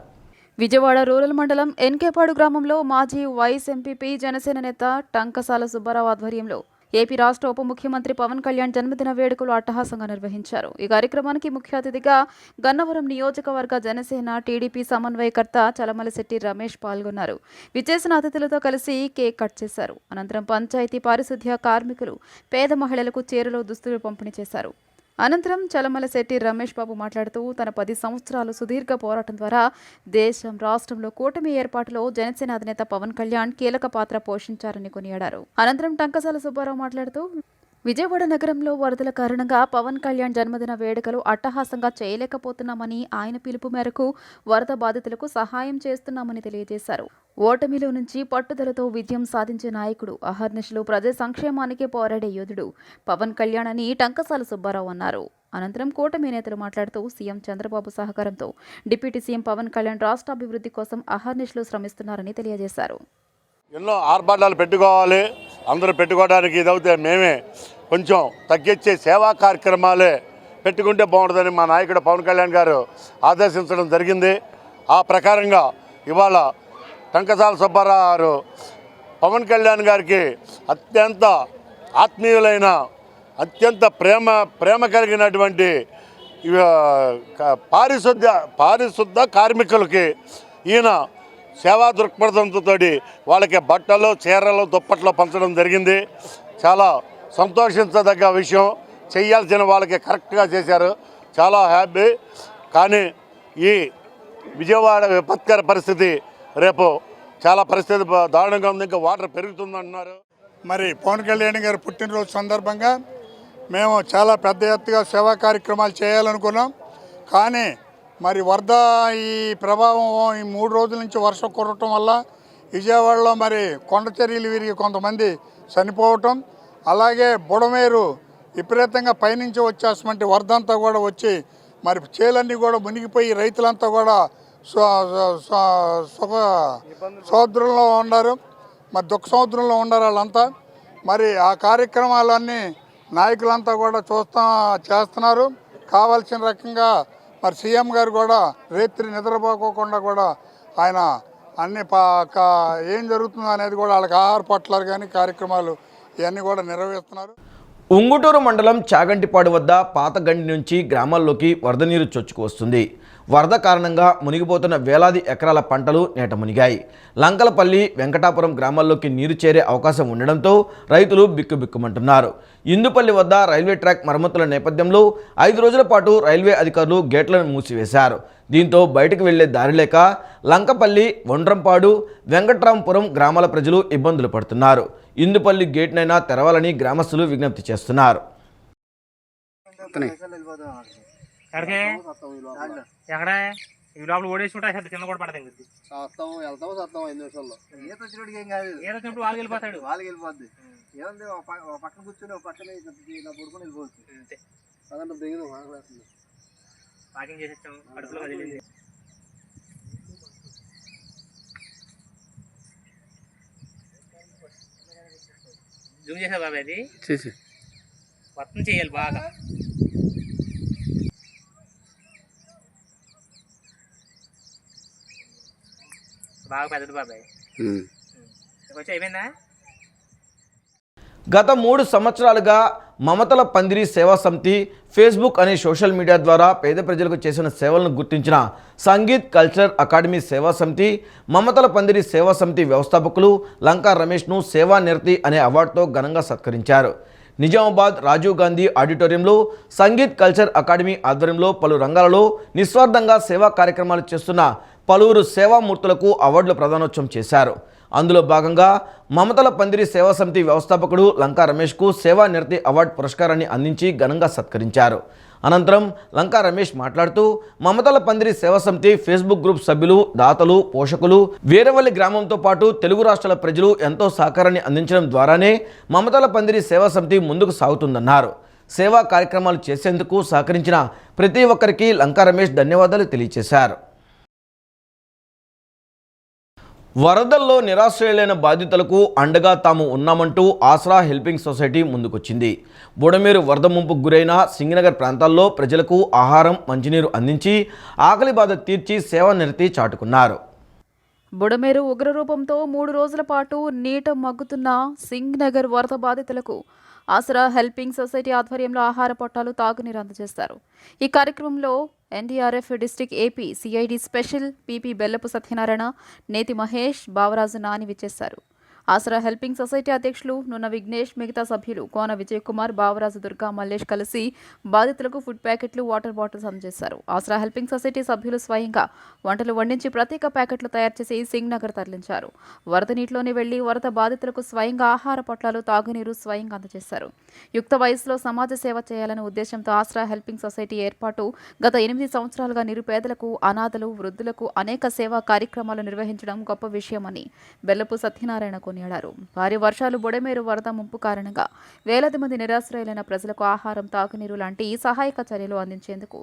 విజయవాడ రూరల్ మండలం ఎన్కేపాడు గ్రామంలో మాజీ వైస్ ఎంపీపీ జనసేన నేత టంకసాల సుబ్బారావు ఆధ్వర్యంలో ఏపీ రాష్ట్ర ఉప ముఖ్యమంత్రి పవన్ కళ్యాణ్ జన్మదిన వేడుకలు అట్టహాసంగా నిర్వహించారు. ఈ కార్యక్రమానికి ముఖ్య అతిథిగా గన్నవరం నియోజకవర్గ జనసేన టీడీపీ సమన్వయకర్త చలమలశెట్టి రమేష్ పాల్గొన్నారు. విచ్చేసిన అతిథులతో కలిసి కేక్ కట్ చేశారు. అనంతరం పంచాయతీ పారిశుద్ధ్య కార్మికులు పేద మహిళలకు చీరలు, దుస్తులు పంపిణీ చేశారు. అనంతరం చలమలశెట్టి రమేష్ బాబు మాట్లాడుతూ తన 10 సంవత్సరాలు సుదీర్ఘ పోరాటం ద్వారా దేశం, రాష్ట్రంలో కూటమి ఏర్పాటులో జనసేన అధినేత పవన్ కళ్యాణ్ కీలక పాత్ర పోషించారని కొనియాడారు. అనంతరం టంకసాల సుబ్బారావు మాట్లాడుతూ విజయవాడ నగరంలో వరదల కారణంగా పవన్ కళ్యాణ్ జన్మదిన వేడుకలు అట్టహాసంగా చేయలేకపోతున్నామని, ఆయన పిలుపు మేరకు వరద బాధితులకు సహాయం చేస్తున్నామని తెలియజేశారు. ఓటమిలో నుంచి పట్టుదలతో విజయం సాధించే నాయకుడు, అహర్నిశలు ప్రజా సంక్షేమానికి పోరాడే యోధుడు పవన్ కళ్యాణ్ అని టంకసాల సుబ్బారావు అన్నారు. అనంతరం కూటమి నేతలు మాట్లాడుతూ సీఎం చంద్రబాబు సహకారంతో డిప్యూటీ సీఎం పవన్ కళ్యాణ్ రాష్ట్ర అభివృద్ధి కోసం అహర్నిశలు శ్రమిస్తున్నారని తెలియజేశారు. ఎన్నో ఆర్భాటాలు పెట్టుకోవాలి, అందరూ పెట్టుకోవడానికి ఇదవుతే మేమే కొంచెం తగ్గించే సేవా కార్యక్రమాలే పెట్టుకుంటే బాగుంటుందని మా నాయకుడు పవన్ కళ్యాణ్ గారు ఆదేశించడం జరిగింది. ఆ ప్రకారంగా ఇవాళ టంకసాల సుబ్బారావు గారు పవన్ కళ్యాణ్ గారికి అత్యంత ఆత్మీయులైన, అత్యంత ప్రేమ కలిగినటువంటి పారిశుద్ధ కార్మికులకి ఈయన సేవా దృక్పథంతో వాళ్ళకి బట్టలు, చీరలు, దుప్పట్లు పంచడం జరిగింది. చాలా సంతోషించదగ్గ విషయం. చేయాల్సిన వాళ్ళకి కరెక్ట్గా చేశారు, చాలా హ్యాపీ. కానీ ఈ విజయవాడ విపత్కర పరిస్థితి రేపు చాలా పరిస్థితి దారుణంగా ఉంది, ఇంకా వాటర్ పెరుగుతుందంటున్నారు. మరి పవన్ కళ్యాణ్ గారి పుట్టినరోజు సందర్భంగా మేము చాలా పెద్ద ఎత్తుగా సేవా కార్యక్రమాలు చేయాలనుకున్నాం. కానీ మరి వరద ఈ ప్రభావం ఈ 3 రోజుల నుంచి వర్షం కురవటం వల్ల విజయవాడలో మరి కొండ చర్యలు విరిగి కొంతమంది చనిపోవటం, అలాగే బుడమేరు విపరీతంగా పైనుంచి వచ్చేసినటువంటి వరద అంతా కూడా వచ్చి మరి చేలన్నీ కూడా మునిగిపోయి రైతులంతా కూడా సముద్రంలో ఉన్నారు, మరి దుఃఖ సముద్రంలో ఉన్నారు వాళ్ళంతా. మరి ఆ కార్యక్రమాలన్నీ నాయకులంతా కూడా చేస్తున్నారు. కావాల్సిన రకంగా మరి సీఎం గారు కూడా రాత్రి నిద్రపోకోకుండా కూడా ఆయన అన్ని ఏం జరుగుతుందో అనేది కూడా వాళ్ళకి ఆహార పొట్లాలు కానీ కార్యక్రమాలు ఇవన్నీ కూడా నిర్వహిస్తున్నారు. ఉంగుటూరు మండలం చాగంటిపాడు వద్ద పాతగండి నుంచి గ్రామాల్లోకి వరద నీరు చొచ్చుకు వస్తుంది. వరద కారణంగా మునిగిపోతున్న వేలాది ఎకరాల పంటలు నేట మునిగాయి. లంకలపల్లి, వెంకటాపురం గ్రామాల్లోకి నీరు చేరే అవకాశం ఉండడంతో రైతులు బిక్కుబిక్కుమంటున్నారు. ఇందుపల్లి వద్ద రైల్వే ట్రాక్ మరమ్మతుల నేపథ్యంలో 5 రోజుల పాటు రైల్వే అధికారులు గేట్లను మూసివేశారు. దీంతో బయటకు వెళ్లే దారి లేక లంకపల్లి, ఒండ్రంపాడు, వెంకట్రాంపురం గ్రామాల ప్రజలు ఇబ్బందులు పడుతున్నారు. ఇందుపల్లి గేట్నైనా తెరవాలని గ్రామస్తులు విజ్ఞప్తి చేస్తున్నారు. ఎక్కడ ఈ లోపల ఓడేసుకుంటే అసలు కింద కూడా పడతాం. వెళ్తాము 5 నిమిషాల్లో ఈత వచ్చినోడికి ఏం కాదు, ఈత వచ్చినప్పుడు వాళ్ళకి వెళ్ళిపోద్ది. ఏముంది పక్కన కూర్చొని పక్కన ఇలా పడుకొని వెళ్ళిపోవచ్చు. అంతే, అదంటే దిగుదు వాకింగ్ చేసేస్తాం కడుపులో కదిలింది. జూమ్ చేసా బాబాయ్, అది మొత్తం చేయాలి బాగా. బాగా పెద్దది బాబాయ్. వచ్చి అయిపోయిందా? గత 3 సంవత్సరాలుగా మమతల పందిరి సేవా సమితి ఫేస్బుక్ అనే సోషల్ మీడియా ద్వారా పేద ప్రజలకు చేసిన సేవలను గుర్తించిన సంగీత్ కల్చర్ అకాడమీ సేవా సమితి, మమతల పందిరి సేవా సమితి వ్యవస్థాపకులు లంకా రమేష్ను సేవా నిరతి అనే అవార్డుతో ఘనంగా సత్కరించారు. నిజామాబాద్ రాజీవ్ గాంధీ ఆడిటోరియంలో సంగీత్ కల్చర్ అకాడమీ ఆధ్వర్యంలో పలు రంగాలలో నిస్వార్థంగా సేవా కార్యక్రమాలు చేస్తున్న పలువురు సేవామూర్తులకు అవార్డుల ప్రదానోత్సవం చేశారు. అందులో భాగంగా మమతల పందిరి సేవా సమితి వ్యవస్థాపకుడు లంకా రమేష్కు సేవా నిరతి అవార్డు పురస్కారాన్ని అందించి ఘనంగా సత్కరించారు. అనంతరం లంకా రమేష్ మాట్లాడుతూ మమతల పందిరి సేవా సమితి ఫేస్బుక్ గ్రూప్ సభ్యులు, దాతలు, పోషకులు, వీరవల్లి గ్రామంతో పాటు తెలుగు రాష్ట్రాల ప్రజలు ఎంతో సహకారాన్ని అందించడం ద్వారానే మమతల పందిరి సేవా సమితి ముందుకు సాగుతుందన్నారు. సేవా కార్యక్రమాలు చేసేందుకు సహకరించిన ప్రతి ఒక్కరికి లంకా రమేష్ ధన్యవాదాలు తెలియజేశారు. వరదల్లో నిరాశ్రయులైన బాధితులకు అండగా తాము ఉన్నామంటూ ఆసరా హెల్పింగ్ సొసైటీ ముందుకొచ్చింది. బుడమేరు వరద ముంపుకు గురైన సింగనగర్ ప్రాంతాల్లో ప్రజలకు ఆహారం, మంచినీరు అందించి ఆకలి బాధ తీర్చి సేవా నిరతి చాటుకున్నారు. బుడమేరు ఉగ్రరూపంతో 3 రోజుల పాటు నీట మగ్గుతున్న సింగనగర్ వరద బాధితులకు ఆసరా హెల్పింగ్ సొసైటీ ఆధ్వర్యంలో ఆహార పొట్టాలు, తాగునీరు అందజేస్తారు. ఈ కార్యక్రమంలో NDRF district AP CID special PP Bellapu Satyanarayana, Neti Mahesh, Bavaraju Nani విచ్చేశారు. ఆసరా హెల్పింగ్ సొసైటీ అధ్యక్షులు నున్న విఘ్నేష్, మిగతా సభ్యులు కోన విజయ్ కుమార్, బావరాజు, దుర్గా, మల్లేష్ కలిసి బాధితులకు ఫుడ్ ప్యాకెట్లు, వాటర్ బాటిల్స్ అందజేశారు. ఆసరా హెల్పింగ్ సొసైటీ సభ్యులు స్వయంగా వంటలు వండించి ప్రత్యేక ప్యాకెట్లు తయారు చేసి సింగనగర్ తరలించారు. వరద నీటిలోనే వెళ్లి వరద బాధితులకు స్వయంగా ఆహార పొట్లాలు, తాగునీరు స్వయంగా అందజేశారు. యుక్త వయసులో సమాజ సేవ చేయాలనే ఉద్దేశంతో ఆసరా హెల్పింగ్ సొసైటీ ఏర్పాటు. గత 8 సంవత్సరాలుగా నిరుపేదలకు, అనాథలు, వృద్ధులకు అనేక సేవా కార్యక్రమాలు నిర్వహించడం గొప్ప విషయమని బెల్లపు సత్యనారాయణ కొనియాడారు. భారీ వర్షాలు, బుడమేరు వరద ముంపు కారణంగా వేలాది మంది నిరాశ్రయులైన ప్రజలకు ఆహారం, తాగునీరు లాంటి సహాయక చర్యలు అందించేందుకు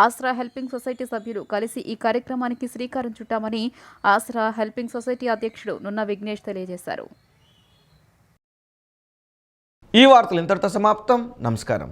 ఆసరా హెల్పింగ్ సొసైటీ సభ్యులు కలిసి ఈ కార్యక్రమానికి శ్రీకారం చుట్టామని ఆసరా హెల్పింగ్ సొసైటీ అధ్యక్షుడు నున్న విఘ్నేష్ తెలియజేశారు. ఈ వార్తలు ఇంతటితో సమాప్తం. నమస్కారం.